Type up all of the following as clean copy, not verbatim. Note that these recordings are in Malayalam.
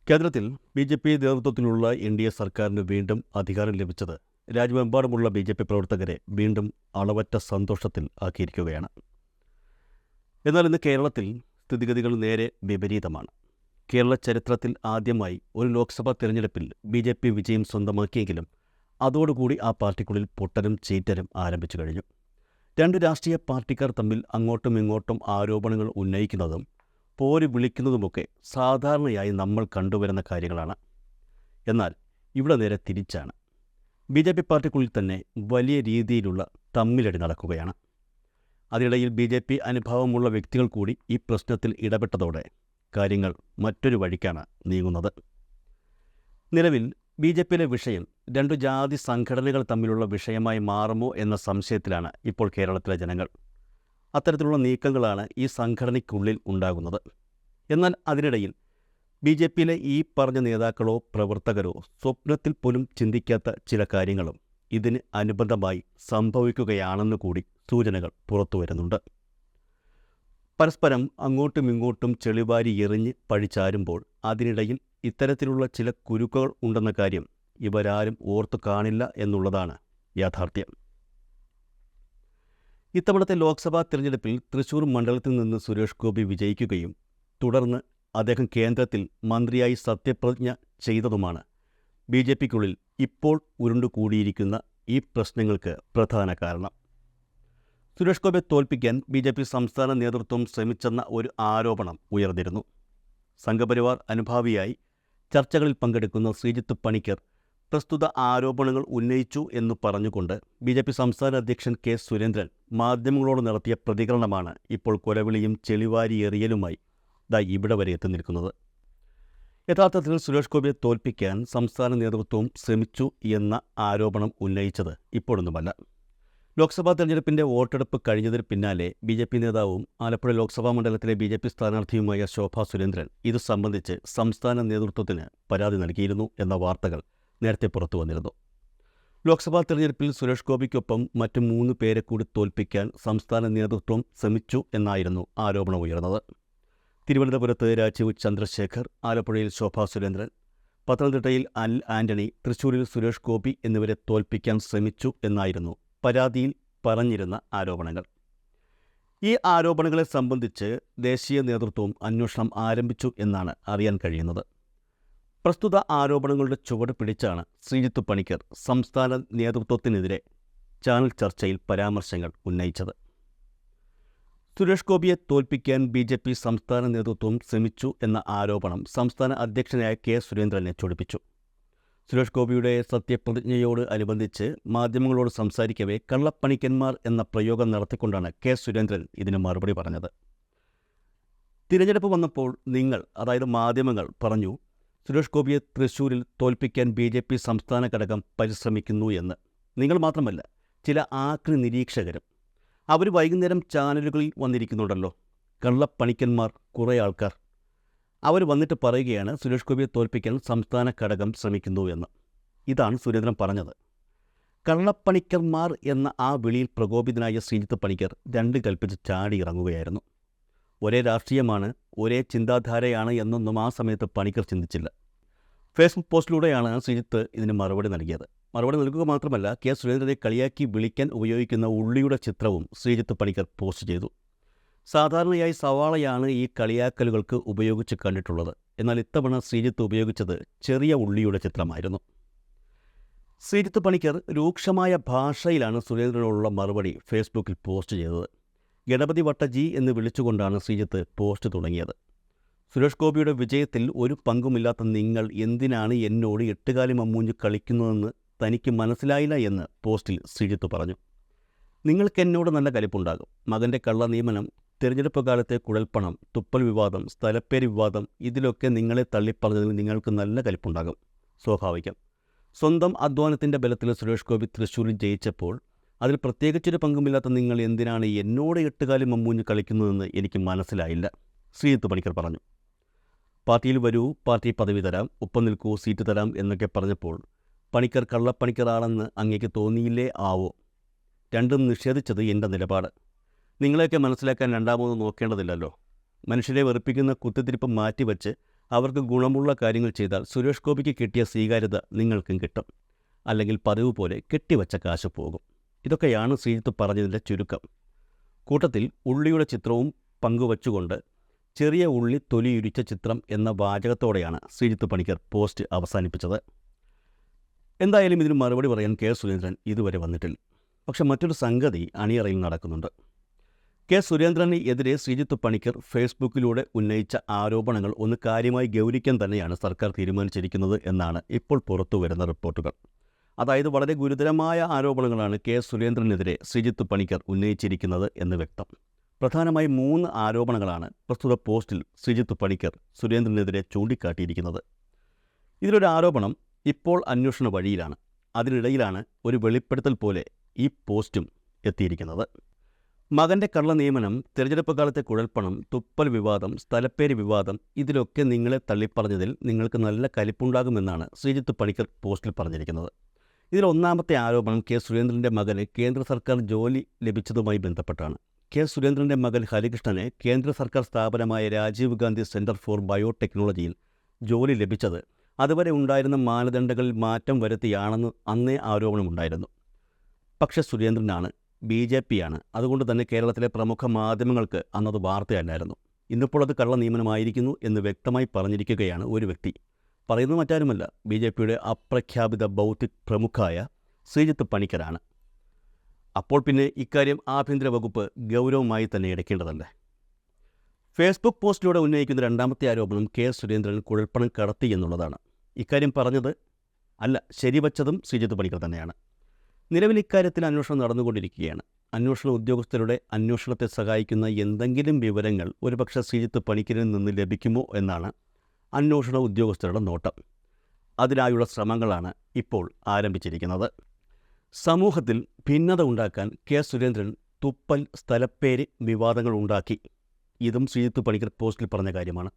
കേന്ദ്രത്തിൽ ബി.ജെ.പി. നേതൃത്വത്തിലുള്ള എൻ.ഡി.എ സർക്കാരിന് വീണ്ടും അധികാരം ലഭിച്ചത് രാജ്യമെമ്പാടുമുള്ള ബി.ജെ.പി. പ്രവർത്തകരെ വീണ്ടും അളവറ്റ സന്തോഷത്തിൽ ആക്കിയിരിക്കുകയാണ്. എന്നാൽ ഇന്ന് കേരളത്തിൽ സ്ഥിതിഗതികൾ നേരെ വിപരീതമാണ്. കേരള ചരിത്രത്തിൽ ആദ്യമായി ഒരു ലോക്സഭാ തിരഞ്ഞെടുപ്പിൽ ബി.ജെ.പി. വിജയം സ്വന്തമാക്കിയെങ്കിലും അതോടുകൂടി ആ പാർട്ടിക്കുള്ളിൽ പൊട്ടലും ചീറ്റലും ആരംഭിച്ചു കഴിഞ്ഞു. രണ്ട് രാഷ്ട്രീയ പാർട്ടിക്കാർ തമ്മിൽ അങ്ങോട്ടും ഇങ്ങോട്ടും ആരോപണങ്ങൾ ഉന്നയിക്കുന്നതും പോര് വിളിക്കുന്നതുമൊക്കെ സാധാരണയായി നമ്മൾ കണ്ടുവരുന്ന കാര്യങ്ങളാണ്. എന്നാൽ ഇവിടെ നേരെ തിരിച്ചാണ്. ബി.ജെ.പി. പാർട്ടിക്കുള്ളിൽ തന്നെ വലിയ രീതിയിലുള്ള തമ്മിലടി നടക്കുകയാണ്. അതിനിടയിൽ ബി.ജെ.പി. അനുഭാവമുള്ള വ്യക്തികൾ കൂടി ഈ പ്രശ്നത്തിൽ ഇടപെട്ടതോടെ കാര്യങ്ങൾ മറ്റൊരു വഴിക്കാണ് നീങ്ങുന്നത്. നിലവിൽ ബി.ജെ.പിയിലെ വിഷയം രണ്ടു ജാതി സംഘടനകൾ തമ്മിലുള്ള വിഷയമായി മാറുമോ എന്ന സംശയത്തിലാണ് ഇപ്പോൾ കേരളത്തിലെ ജനങ്ങൾ. അത്തരത്തിലുള്ള നീക്കങ്ങളാണ് ഈ സംഘടനയ്ക്കുള്ളിൽ ഉണ്ടാകുന്നത്. എന്നാൽ അതിനിടയിൽ ബി.ജെ.പിയിലെ ഈ പറഞ്ഞ നേതാക്കളോ പ്രവർത്തകരോ സ്വപ്നത്തിൽ പോലും ചിന്തിക്കാത്ത ചില കാര്യങ്ങളും ഇതിന് അനുബന്ധമായി സംഭവിക്കുകയാണെന്ന് കൂടി സൂചനകൾ പുറത്തുവരുന്നുണ്ട്. പരസ്പരം അങ്ങോട്ടും ഇങ്ങോട്ടും ചെളിവാരി എറിഞ്ഞ് പഴിച്ചാരുമ്പോൾ അതിനിടയിൽ ഇത്തരത്തിലുള്ള ചില കുരുക്കുകൾ ഉണ്ടെന്ന കാര്യം ഇവരാരും ഓർത്തു കാണില്ല എന്നുള്ളതാണ് യാഥാർത്ഥ്യം. ഇത്തവണത്തെ ലോക്സഭാ തിരഞ്ഞെടുപ്പിൽ തൃശൂർ മണ്ഡലത്തിൽ നിന്ന് സുരേഷ് ഗോപി വിജയിക്കുകയും തുടർന്ന് അദ്ദേഹം കേന്ദ്രത്തിൽ മന്ത്രിയായി സത്യപ്രതിജ്ഞ ചെയ്തതുമാണ് ബി.ജെ.പിക്കുള്ളിൽ ഇപ്പോൾ ഉരുണ്ടുകൂടിയിരിക്കുന്ന ഈ പ്രശ്നങ്ങൾക്ക് പ്രധാന കാരണം. സുരേഷ് ഗോപിയെ തോൽപ്പിക്കാൻ ബി.ജെ.പി. സംസ്ഥാന നേതൃത്വം ശ്രമിച്ചെന്ന ഒരു ആരോപണം ഉയർന്നിരുന്നു. സംഘപരിവാർ അനുഭാവിയായി ചർച്ചകളിൽ പങ്കെടുക്കുന്ന ശ്രീജിത്ത് പണിക്കർ പ്രസ്തുത ആരോപണങ്ങൾ ഉന്നയിച്ചു എന്ന് പറഞ്ഞുകൊണ്ട് ബി.ജെ.പി. സംസ്ഥാന അധ്യക്ഷൻ കെ സുരേന്ദ്രൻ മാധ്യമങ്ങളോട് നടത്തിയ പ്രതികരണമാണ് ഇപ്പോൾ കൊലവിളിയും ചെളിവാരി എറിയലുമായി ഇവിടെ വരെ എത്തി നിൽക്കുന്നത്. യഥാർത്ഥത്തിൽ സുരേഷ് ഗോപിയെ തോൽപ്പിക്കാൻ സംസ്ഥാന നേതൃത്വവും ശ്രമിച്ചു എന്ന ആരോപണം ഉന്നയിച്ചത് ഇപ്പോഴൊന്നുമല്ല. ലോക്സഭാ തെരഞ്ഞെടുപ്പിന്റെ വോട്ടെടുപ്പ് കഴിഞ്ഞതിന് പിന്നാലെ ബി.ജെ.പി. നേതാവും ആലപ്പുഴ ലോക്സഭാ മണ്ഡലത്തിലെ ബി.ജെ.പി. സ്ഥാനാർത്ഥിയുമായ ശോഭാ സുരേന്ദ്രൻ ഇത് സംബന്ധിച്ച് സംസ്ഥാന നേതൃത്വത്തിന് പരാതി നൽകിയിരുന്നു എന്ന വാർത്തകൾ നേരത്തെ പുറത്തു വന്നിരുന്നു. ലോക്സഭാ തെരഞ്ഞെടുപ്പിൽ സുരേഷ് ഗോപിക്കൊപ്പം മറ്റ് 3 പേരെ കൂടി തോൽപ്പിക്കാൻ സംസ്ഥാന നേതൃത്വം ശ്രമിച്ചു എന്നായിരുന്നു ആരോപണം ഉയർന്നത്. തിരുവനന്തപുരത്ത് രാജീവ് ചന്ദ്രശേഖർ, ആലപ്പുഴയിൽ ശോഭാ സുരേന്ദ്രൻ, പത്തനംതിട്ടയിൽ അനിൽ ആന്റണി, തൃശൂരിൽ സുരേഷ് ഗോപി എന്നിവരെ തോൽപ്പിക്കാൻ ശ്രമിച്ചു എന്നായിരുന്നു പരാതിയിൽ പറഞ്ഞിരുന്ന ആരോപണങ്ങൾ. ഈ ആരോപണങ്ങളെ സംബന്ധിച്ച് ദേശീയ നേതൃത്വവും അന്വേഷണം ആരംഭിച്ചു എന്നാണ് അറിയാൻ കഴിയുന്നത്. പ്രസ്തുത ആരോപണങ്ങളുടെ ചുവട് പിടിച്ചാണ് ശ്രീജിത്ത് പണിക്കർ സംസ്ഥാന നേതൃത്വത്തിനെതിരെ ചാനൽ ചർച്ചയിൽ പരാമർശങ്ങൾ ഉന്നയിച്ചത്. സുരേഷ് ഗോപിയെ തോൽപ്പിക്കാൻ ബി.ജെ.പി. സംസ്ഥാന നേതൃത്വം ശ്രമിച്ചു എന്ന ആരോപണം സംസ്ഥാന അധ്യക്ഷനായ കെ സുരേന്ദ്രനെ ചൊടിപ്പിച്ചു. സുരേഷ് ഗോപിയുടെ സത്യപ്രതിജ്ഞയോട് അനുബന്ധിച്ച് മാധ്യമങ്ങളോട് സംസാരിക്കവേ കള്ളപ്പണിക്കന്മാർ എന്ന പ്രയോഗം നടത്തിക്കൊണ്ടാണ് കെ സുരേന്ദ്രൻ ഇതിന് മറുപടി പറഞ്ഞത്. തിരഞ്ഞെടുപ്പ് വന്നപ്പോൾ നിങ്ങൾ, അതായത് മാധ്യമങ്ങൾ, പറഞ്ഞു സുരേഷ് ഗോപിയെ തൃശൂരിൽ തോൽപ്പിക്കാൻ ബി.ജെ.പി. സംസ്ഥാന ഘടകം പരിശ്രമിക്കുന്നു എന്ന്. നിങ്ങൾ മാത്രമല്ല, ചില ആക്രി നിരീക്ഷകരും. അവർ വൈകുന്നേരം ചാനലുകളിൽ വന്നിരിക്കുന്നുണ്ടല്ലോ, കള്ളപ്പണിക്കന്മാർ കുറേ ആൾക്കാർ. അവർ വന്നിട്ട് പറയുകയാണ് സുരേഷ് ഗോപിയെ തോൽപ്പിക്കാൻ സംസ്ഥാന ഘടകം ശ്രമിക്കുന്നു എന്ന്. ഇതാണ് സുരേന്ദ്രൻ പറഞ്ഞത്. കള്ളപ്പണിക്കന്മാർ എന്ന ആ വിളിയിൽ പ്രകോപിതനായ ശ്രീജിത്ത് പണിക്കർ 2 കൽപ്പിച്ച് ചാടി ഇറങ്ങുകയായിരുന്നു. ഒരേ രാഷ്ട്രീയമാണ്, ഒരേ ചിന്താധാരയാണ് എന്നൊന്നും ആ സമയത്ത് പണിക്കർ ചിന്തിച്ചില്ല. ഫേസ്ബുക്ക് പോസ്റ്റിലൂടെയാണ് ശ്രീജിത്ത് ഇതിന് മറുപടി നൽകിയത്. മറുപടി നൽകുക മാത്രമല്ല, കെ സുരേന്ദ്രനെ കളിയാക്കി വിളിക്കാൻ ഉപയോഗിക്കുന്ന ഉള്ളിയുടെ ചിത്രവും ശ്രീജിത്ത് പണിക്കർ പോസ്റ്റ് ചെയ്തു. സാധാരണയായി സവാളയാണ് ഈ കളിയാക്കലുകൾക്ക് ഉപയോഗിച്ച് കണ്ടിട്ടുള്ളത്. എന്നാൽ ഇത്തവണ ശ്രീജിത്ത് ഉപയോഗിച്ചത് ചെറിയ ഉള്ളിയുടെ ചിത്രമായിരുന്നു. ശ്രീജിത്ത് പണിക്കർ രൂക്ഷമായ ഭാഷയിലാണ് സുരേന്ദ്രനോടുള്ള മറുപടി ഫേസ്ബുക്കിൽ പോസ്റ്റ് ചെയ്തത്. ഗണപതി വട്ടജി എന്ന് വിളിച്ചുകൊണ്ടാണ് ശ്രീജിത്ത് പോസ്റ്റ് തുടങ്ങിയത്. സുരേഷ് ഗോപിയുടെ വിജയത്തിൽ ഒരു പങ്കുമില്ലാത്ത നിങ്ങൾ എന്തിനാണ് എന്നോട് 8 കാലി മമ്മൂഞ്ഞ് കളിക്കുന്നതെന്ന് തനിക്ക് മനസ്സിലായില്ല എന്ന് പോസ്റ്റിൽ ശ്രീജിത്ത് പറഞ്ഞു. നിങ്ങൾക്കെന്നോട് നല്ല കലിപ്പുണ്ടാകും. മകൻ്റെ കള്ള നിയമനം, തിരഞ്ഞെടുപ്പ് കാലത്തെ കുഴൽപ്പണം, തുപ്പൽ വിവാദം, സ്ഥലപ്പേര് വിവാദം, ഇതിലൊക്കെ നിങ്ങളെ തള്ളിപ്പറഞ്ഞതിൽ നിങ്ങൾക്ക് നല്ല കലിപ്പുണ്ടാകും. സ്വാഭാവികം. സ്വന്തം അധ്വാനത്തിൻ്റെ ബലത്തിൽ സുരേഷ് ഗോപി തൃശ്ശൂരിൽ ജയിച്ചപ്പോൾ അതിൽ പ്രത്യേകിച്ചൊരു പങ്കുമില്ലാത്ത നിങ്ങൾ എന്തിനാണ് എന്നോട് 8 കാലി മമ്മൂഞ്ഞ് കളിക്കുന്നതെന്ന് എനിക്ക് മനസ്സിലായില്ല, ശ്രീജിത്ത് പണിക്കർ പറഞ്ഞു. പാർട്ടിയിൽ വരൂ, പാർട്ടി പദവി തരാം, ഒപ്പം നിൽക്കൂ, സീറ്റ് തരാം എന്നൊക്കെ പറഞ്ഞപ്പോൾ പണിക്കർ കള്ളപ്പണിക്കറാണെന്ന് അങ്ങേക്ക് തോന്നിയില്ലേ ആവോ? രണ്ടും നിഷേധിച്ചത് എൻ്റെ നിലപാട്. നിങ്ങളെയൊക്കെ മനസ്സിലാക്കാൻ രണ്ടാമത് നോക്കേണ്ടതില്ലല്ലോ. മനുഷ്യരെ വെറുപ്പിക്കുന്ന കുത്തിത്തിരിപ്പ് മാറ്റിവെച്ച് അവർക്ക് ഗുണമുള്ള കാര്യങ്ങൾ ചെയ്താൽ സുരേഷ് ഗോപിക്ക് കിട്ടിയ സ്വീകാര്യത നിങ്ങൾക്കും കിട്ടും. അല്ലെങ്കിൽ പതിവ് പോലെ കെട്ടിവച്ച കാശ് പോകും. ഇതൊക്കെയാണ് ശ്രീജിത്ത് പറഞ്ഞതിൻ്റെ ചുരുക്കം. കൂട്ടത്തിൽ ഉള്ളിയുടെ ചിത്രവും പങ്കുവച്ചുകൊണ്ട് ചെറിയ ഉള്ളി തൊലിയുരിച്ച ചിത്രം എന്ന വാചകത്തോടെയാണ് ശ്രീജിത്ത് പണിക്കർ പോസ്റ്റ് അവസാനിപ്പിച്ചത്. എന്തായാലും ഇതിന് മറുപടി പറയാൻ കെ സുരേന്ദ്രൻ ഇതുവരെ വന്നിട്ടില്ല. പക്ഷെ മറ്റൊരു സംഗതി അണിയറയിൽ നടക്കുന്നുണ്ട്. കെ സുരേന്ദ്രന് എതിരെ ശ്രീജിത്ത് പണിക്കർ ഫേസ്ബുക്കിലൂടെ ഉന്നയിച്ച ആരോപണങ്ങൾ ഒന്ന് കാര്യമായി ഗൗനിക്കാൻ തന്നെയാണ് സർക്കാർ തീരുമാനിച്ചിരിക്കുന്നത് എന്നാണ് ഇപ്പോൾ പുറത്തുവരുന്ന റിപ്പോർട്ടുകൾ. അതായത് വളരെ ഗുരുതരമായ ആരോപണങ്ങളാണ് കെ സുരേന്ദ്രനെതിരെ ശ്രീജിത്ത് പണിക്കർ ഉന്നയിച്ചിരിക്കുന്നത് എന്ന് വ്യക്തം. പ്രധാനമായി 3 ആരോപണങ്ങളാണ് പ്രസ്തുത പോസ്റ്റിൽ ശ്രീജിത്ത് പണിക്കർ സുരേന്ദ്രനെതിരെ ചൂണ്ടിക്കാട്ടിയിരിക്കുന്നത്. ഇതിലൊരു ആരോപണം ഇപ്പോൾ അന്വേഷണ വഴിയിലാണ്. അതിനിടയിലാണ് ഒരു വെളിപ്പെടുത്തൽ പോലെ ഈ പോസ്റ്റും എത്തിയിരിക്കുന്നത്. മകൻ്റെ കള്ള നിയമനം, തിരഞ്ഞെടുപ്പ് കാലത്തെ കുഴൽപ്പണം, തുപ്പൽ വിവാദം, സ്ഥലപ്പേര് വിവാദം, ഇതിലൊക്കെ നിങ്ങളെ തള്ളിപ്പറഞ്ഞതിൽ നിങ്ങൾക്ക് നല്ല കലിപ്പുണ്ടാകുമെന്നാണ് ശ്രീജിത്ത് പണിക്കർ പോസ്റ്റിൽ പറഞ്ഞിരിക്കുന്നത്. ഇതിൽ ഒന്നാമത്തെ ആരോപണം കെ സുരേന്ദ്രൻ്റെ മകന് കേന്ദ്ര സർക്കാർ ജോലി ലഭിച്ചതുമായി ബന്ധപ്പെട്ടാണ്. കെ സുരേന്ദ്രൻ്റെ മകൻ ഹരികൃഷ്ണന് കേന്ദ്ര സർക്കാർ സ്ഥാപനമായ രാജീവ് ഗാന്ധി സെൻറ്റർ ഫോർ ബയോടെക്നോളജിയിൽ ജോലി ലഭിച്ചത് അതുവരെ ഉണ്ടായിരുന്ന മാനദണ്ഡങ്ങളിൽ മാറ്റം വരുത്തിയാണെന്ന് അന്നേ ആരോപണമുണ്ടായിരുന്നു. പക്ഷേ സുരേന്ദ്രനാണ്, BJP ആണ്. അതുകൊണ്ട് തന്നെ കേരളത്തിലെ പ്രമുഖ മാധ്യമങ്ങൾക്ക് അന്നത് വാർത്തയല്ലായിരുന്നു. ഇന്നിപ്പോൾ അത് കള്ള നിയമനമായിരിക്കുന്നു എന്ന് വ്യക്തമായി പറഞ്ഞിരിക്കുകയാണ് ഒരു വ്യക്തി. പറയുന്നത് മറ്റാരുമല്ല, BJPയുടെ അപ്രഖ്യാപിത ബൗദ്ധിക് പ്രമുഖായ ശ്രീജിത്ത് പണിക്കരാണ്. അപ്പോൾ പിന്നെ ഇക്കാര്യം ആഭ്യന്തര വകുപ്പ് ഗൗരവമായി തന്നെ എടുക്കേണ്ടതല്ലേ. ഫേസ്ബുക്ക് പോസ്റ്റിലൂടെ ഉന്നയിക്കുന്ന രണ്ടാമത്തെ ആരോപണം കെ സുരേന്ദ്രൻ കുഴൽപ്പണം കടത്തി എന്നുള്ളതാണ്. ഇക്കാര്യം പറഞ്ഞത് അല്ല, ശരിവച്ചതും ശ്രീജിത്ത് പണിക്കർ തന്നെയാണ്. നിലവിൽ ഇക്കാര്യത്തിൽ അന്വേഷണം നടന്നുകൊണ്ടിരിക്കുകയാണ്. അന്വേഷണ ഉദ്യോഗസ്ഥരുടെ അന്വേഷണത്തെ സഹായിക്കുന്ന എന്തെങ്കിലും വിവരങ്ങൾ ഒരുപക്ഷെ ശ്രീജിത്ത് പണിക്കരിൽ നിന്ന് ലഭിക്കുമോ എന്നാണ് അന്വേഷണ ഉദ്യോഗസ്ഥരുടെ നോട്ടം. അതിനായുള്ള ശ്രമങ്ങളാണ് ഇപ്പോൾ ആരംഭിച്ചിരിക്കുന്നത്. സമൂഹത്തിൽ ഭിന്നത ഉണ്ടാക്കാൻ കെ സുരേന്ദ്രൻ തുപ്പൽ, സ്ഥലപ്പേര് വിവാദങ്ങൾ ഉണ്ടാക്കി. ഇതും ശ്രീജിത്ത് പണിക്കർ പോസ്റ്റിൽ പറഞ്ഞ കാര്യമാണ്.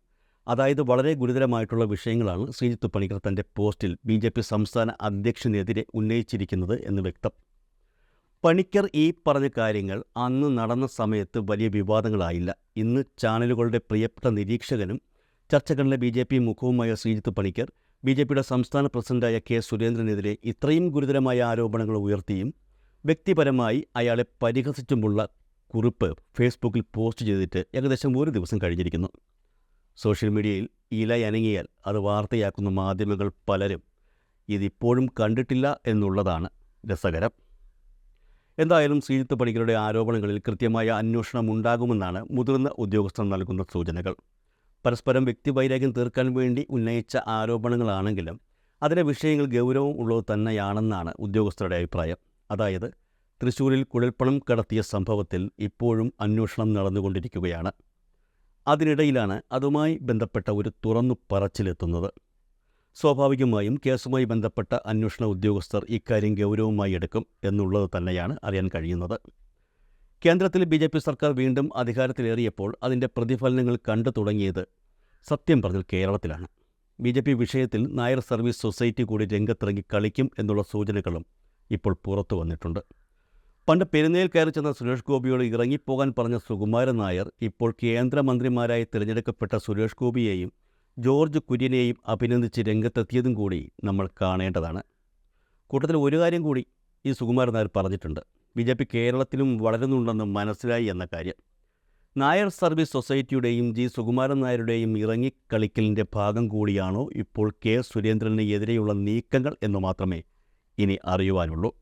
അതായത് വളരെ ഗുരുതരമായിട്ടുള്ള വിഷയങ്ങളാണ് ശ്രീജിത്ത് പണിക്കർ തൻ്റെ പോസ്റ്റിൽ BJP സംസ്ഥാന അധ്യക്ഷനെതിരെ ഉന്നയിച്ചിരിക്കുന്നത് എന്ന് വ്യക്തം. പണിക്കർ ഈ പറഞ്ഞ കാര്യങ്ങൾ അന്ന് നടന്ന സമയത്ത് വലിയ വിവാദങ്ങളായില്ല. ഇന്ന് ചാനലുകളുടെ പ്രിയപ്പെട്ട നിരീക്ഷകനും ചർച്ചകളിലെ BJP മുഖവുമായ ശ്രീജിത്ത് പണിക്കർ BJPയുടെ സംസ്ഥാന പ്രസിഡന്റായ കെ സുരേന്ദ്രനെതിരെ ഇത്രയും ഗുരുതരമായ ആരോപണങ്ങൾ ഉയർത്തിയും വ്യക്തിപരമായി അയാളെ പരിഹസിച്ചുമുള്ള കുറിപ്പ് ഫേസ്ബുക്കിൽ പോസ്റ്റ് ചെയ്തിട്ട് ഏകദേശം 1 ദിവസം കഴിഞ്ഞിരിക്കുന്നു. സോഷ്യൽ മീഡിയയിൽ ഇലയനങ്ങിയാൽ അത് വാർത്തയാക്കുന്ന മാധ്യമങ്ങൾ പലരും ഇതിപ്പോഴും കണ്ടിട്ടില്ല എന്നുള്ളതാണ് രസകരം. എന്തായാലും ശ്രീജിത്ത് പണിക്കരുടെ ആരോപണങ്ങളിൽ കൃത്യമായ അന്വേഷണം ഉണ്ടാകുമെന്നാണ് മുതിർന്ന ഉദ്യോഗസ്ഥർ നൽകുന്ന സൂചനകൾ. പരസ്പരം വ്യക്തിവൈരാഗ്യം തീർക്കാൻ വേണ്ടി ഉന്നയിച്ച ആരോപണങ്ങളാണെങ്കിലും അതിലെ വിഷയങ്ങൾ ഗൗരവം ഉള്ളത് തന്നെയാണെന്നാണ് ഉദ്യോഗസ്ഥരുടെ അഭിപ്രായം. അതായത് തൃശ്ശൂരിൽ കുഴൽപ്പണം കടത്തിയ സംഭവത്തിൽ ഇപ്പോഴും അന്വേഷണം നടന്നുകൊണ്ടിരിക്കുകയാണ്. അതിനിടയിലാണ് അതുമായി ബന്ധപ്പെട്ട ഒരു തുറന്നു പറച്ചിലെത്തുന്നത്. സ്വാഭാവികമായും കേസുമായി ബന്ധപ്പെട്ട അന്വേഷണ ഉദ്യോഗസ്ഥർ ഇക്കാര്യം ഗൗരവമായി എടുക്കും എന്നുള്ളത് തന്നെയാണ് അറിയാൻ കഴിയുന്നത്. കേന്ദ്രത്തിൽ BJP സർക്കാർ വീണ്ടും അധികാരത്തിലേറിയപ്പോൾ അതിൻ്റെ പ്രതിഫലനങ്ങൾ കണ്ടു തുടങ്ങിയത് സത്യം പറഞ്ഞാൽ കേരളത്തിലാണ്. BJP വിഷയത്തിൽ നായർ സർവീസ് സൊസൈറ്റി കൂടി രംഗത്തിറങ്ങി കളിക്കും എന്നുള്ള സൂചനകളും ഇപ്പോൾ പുറത്തു വന്നിട്ടുണ്ട്. പണ്ട് പെരുന്നേൽ കയറി ചെന്ന സുരേഷ് ഗോപിയോട് ഇറങ്ങിപ്പോകാൻ പറഞ്ഞ സുകുമാരൻ നായർ ഇപ്പോൾ കേന്ദ്രമന്ത്രിമാരായി തിരഞ്ഞെടുക്കപ്പെട്ട സുരേഷ് ഗോപിയെയും ജോർജ് കുര്യനെയും അഭിനന്ദിച്ച് രംഗത്തെത്തിയതും കൂടി നമ്മൾ കാണേണ്ടതാണ്. കൂട്ടത്തിൽ ഒരു കാര്യം കൂടി ഈ സുകുമാരൻ നായർ പറഞ്ഞിട്ടുണ്ട്. BJP കേരളത്തിലും വളരുന്നുണ്ടെന്ന് മനസ്സിലായി എന്ന കാര്യം. നായർ സർവീസ് സൊസൈറ്റിയുടെയും G. സുകുമാരൻ നായരുടെയും ഇറങ്ങിക്കളിക്കലിൻ്റെ ഭാഗം കൂടിയാണോ ഇപ്പോൾ കെ സുരേന്ദ്രന് എതിരെയുള്ള നീക്കങ്ങൾ എന്ന് മാത്രമേ ഇനി അറിയുവാനുള്ളൂ.